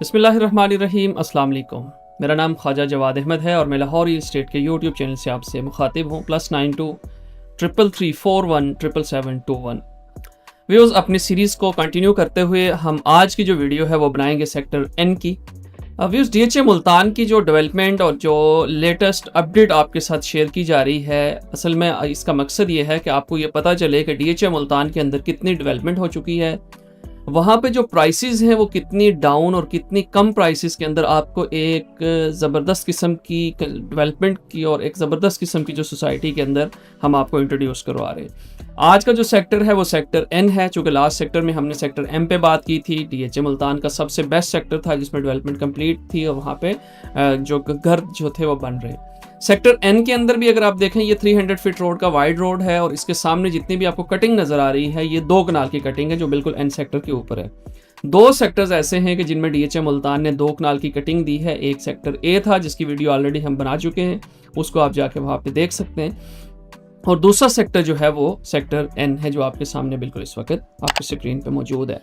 बिस्मिल्लाहिर्रहमानिर्रहीम, अस्सलाम वालेकुम। मेरा नाम ख्वाजा जवाद अहमद है और मैं लाहौर रियल एस्टेट के यूट्यूब चैनल से आपसे मुखातिब हूँ। +92 33341 77721। व्यूज़, अपनी सीरीज़ को कंटिन्यू करते हुए हम आज की जो वीडियो है वो बनाएंगे सेक्टर एन की। व्यूज़, DHA मुल्तान की जो डेवलपमेंट और जो लेटेस्ट अपडेट आपके साथ शेयर की जा रही है, असल में इसका मकसद ये है कि आपको ये पता चले कि DHA मुल्तान के अंदर कितनी डेवलपमेंट हो चुकी है, वहाँ पे जो प्राइसेस हैं वो कितनी डाउन और कितनी कम प्राइसेस के अंदर आपको एक ज़बरदस्त किस्म की डेवलपमेंट की और एक ज़बरदस्त किस्म की जो सोसाइटी के अंदर हम आपको इंट्रोड्यूस करवा रहे हैं। आज का जो सेक्टर है वो सेक्टर एन है। चूँकि लास्ट सेक्टर में हमने सेक्टर एम पे बात की थी, DHA मुल्तान का सबसे बेस्ट सेक्टर था जिसमें डेवलपमेंट कंप्लीट थी और वहाँ पे जो घर जो थे वो बन रहे। सेक्टर एन के अंदर भी अगर आप देखें, ये 300 फीट रोड का वाइड रोड है और इसके सामने जितनी भी आपको कटिंग नज़र आ रही है ये 2 कनाल की कटिंग है जो बिल्कुल एन सेक्टर के ऊपर है। 2 सेक्टर्स ऐसे हैं कि जिनमें DHA मुल्तान ने 2 कनाल की कटिंग दी है। एक सेक्टर ए था जिसकी वीडियो ऑलरेडी हम बना चुके हैं, उसको आप जाके वहाँ पे देख सकते हैं, और दूसरा सेक्टर जो है वो सेक्टर एन है जो आपके सामने बिल्कुल इस वक्त आपकी स्क्रीन पे मौजूद है।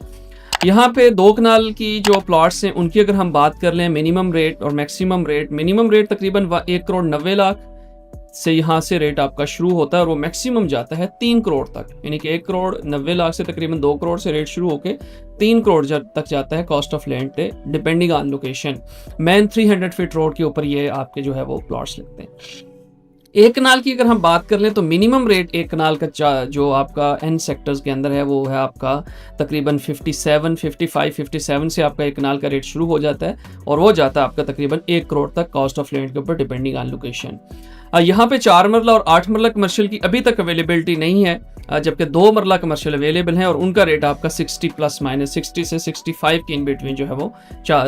यहाँ पे 2 कनाल की जो प्लॉट्स हैं उनकी अगर हम बात कर लें, मिनिमम रेट और मैक्सिमम रेट, मिनिमम रेट तकरीबन 1,90,00,000 से यहाँ से रेट आपका शुरू होता है और वो मैक्सिमम जाता है 3 करोड़ तक, यानी कि 1,90,00,000 से तकरीबन 2 करोड़ से रेट शुरू होकर 3 करोड़ तक जाता है कॉस्ट ऑफ लैंड पे, depending on location. Main 300 feet road के ऊपर ये आपके जो है वो प्लॉट्स लगते हैं। 1 कनाल की अगर हम बात कर लें तो मिनिमम रेट 1 कनाल का जो आपका एन सेक्टर्स के अंदर है वो है आपका तकरीबन 55 से आपका 1 कनाल का रेट शुरू हो जाता है और वो जाता है आपका तकरीबन 1 करोड़ तक कॉस्ट ऑफ लैंड के ऊपर, डिपेंडिंग ऑन लोकेशन। यहाँ पे 4 मरला और 8 मरला कमर्शियल की अभी तक अवेलेबिलिटी नहीं है, जबकि 2 मरला कमर्शियल अवेलेबल है और उनका रेट आपका 60 से 65 के इन बिटवीन जो है वो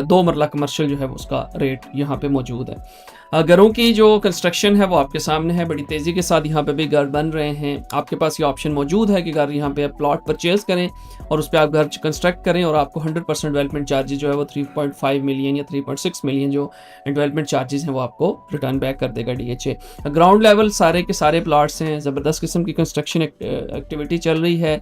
2 मरला कमर्शियल जो है उसका रेट यहाँ पे मौजूद है। घरों की जो कंस्ट्रक्शन है वो आपके सामने है, बड़ी तेज़ी के साथ यहाँ पे भी घर बन रहे हैं। आपके पास ये ऑप्शन मौजूद है कि घर यहाँ पे प्लॉट परचेज करें और उस पर आप घर कंस्ट्रक्ट करें और आपको 100% डेवलपमेंट चार्जेज जो है वो 3.5 मिलियन या 3.6 मिलियन जो डेवलपमेंट चार्जेस हैं वो आपको रिटर्न बैक कर देगा DHA। ग्राउंड लेवल सारे के सारे प्लॉट्स हैं, ज़बरदस्त किस्म की कंस्ट्रक्शन एक्टिविटी चल रही है।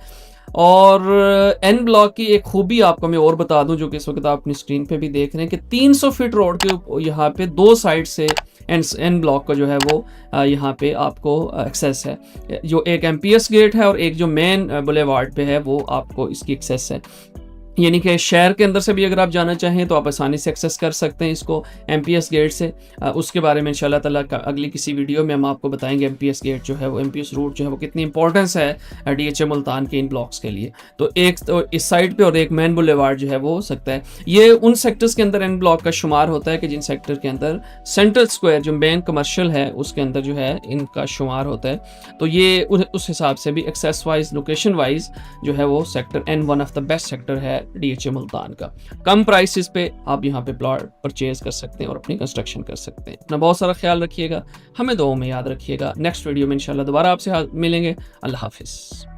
और एन ब्लॉक की एक खूबी आपको मैं और बता दूं, जो कि इस वक्त आप अपनी स्क्रीन पे भी देख रहे हैं, कि 300 फीट रोड के यहाँ पे 2 साइड से एन ब्लॉक का जो है वो यहाँ पे आपको एक्सेस है। जो एक MPS गेट है और एक जो मेन बुलेवार्ड पे है वो आपको इसकी एक्सेस है, यानी कि शहर के अंदर से भी अगर आप जाना चाहें तो आप आसानी से एक्सेस कर सकते हैं इसको MPS गेट से। उसके बारे में इंशाल्लाह ताला अगली किसी वीडियो में हम आपको बताएंगे MPS गेट जो है वो, MPS रूट जो है वो कितनी इंपॉर्टेंस है DHA मुल्तान के इन ब्लॉक्स के लिए। तो एक तो इस साइड पे और एक मेन बुलेवार्ड जो है वो हो सकता है। ये उन सेक्टर्स के अंदर एन ब्लॉक का शुमार होता है कि जिन सेक्टर के अंदर सेंट्रल स्क्वायर जो मेन कमर्शियल है उसके अंदर जो है इनका शुमार होता है। तो ये उस हिसाब से भी एक्सेस वाइज, लोकेशन वाइज जो है वो sector N one of the best sector है DHA मुल्तान का। कम प्राइसेस पे आप यहाँ पे प्लॉट परचेज कर सकते हैं और अपनी कंस्ट्रक्शन कर सकते हैं। अपना बहुत सारा ख्याल रखिएगा, हमें दुआओं में याद रखिएगा। नेक्स्ट वीडियो में इंशाल्लाह दोबारा आपसे मिलेंगे। अल्लाह हाफिज़।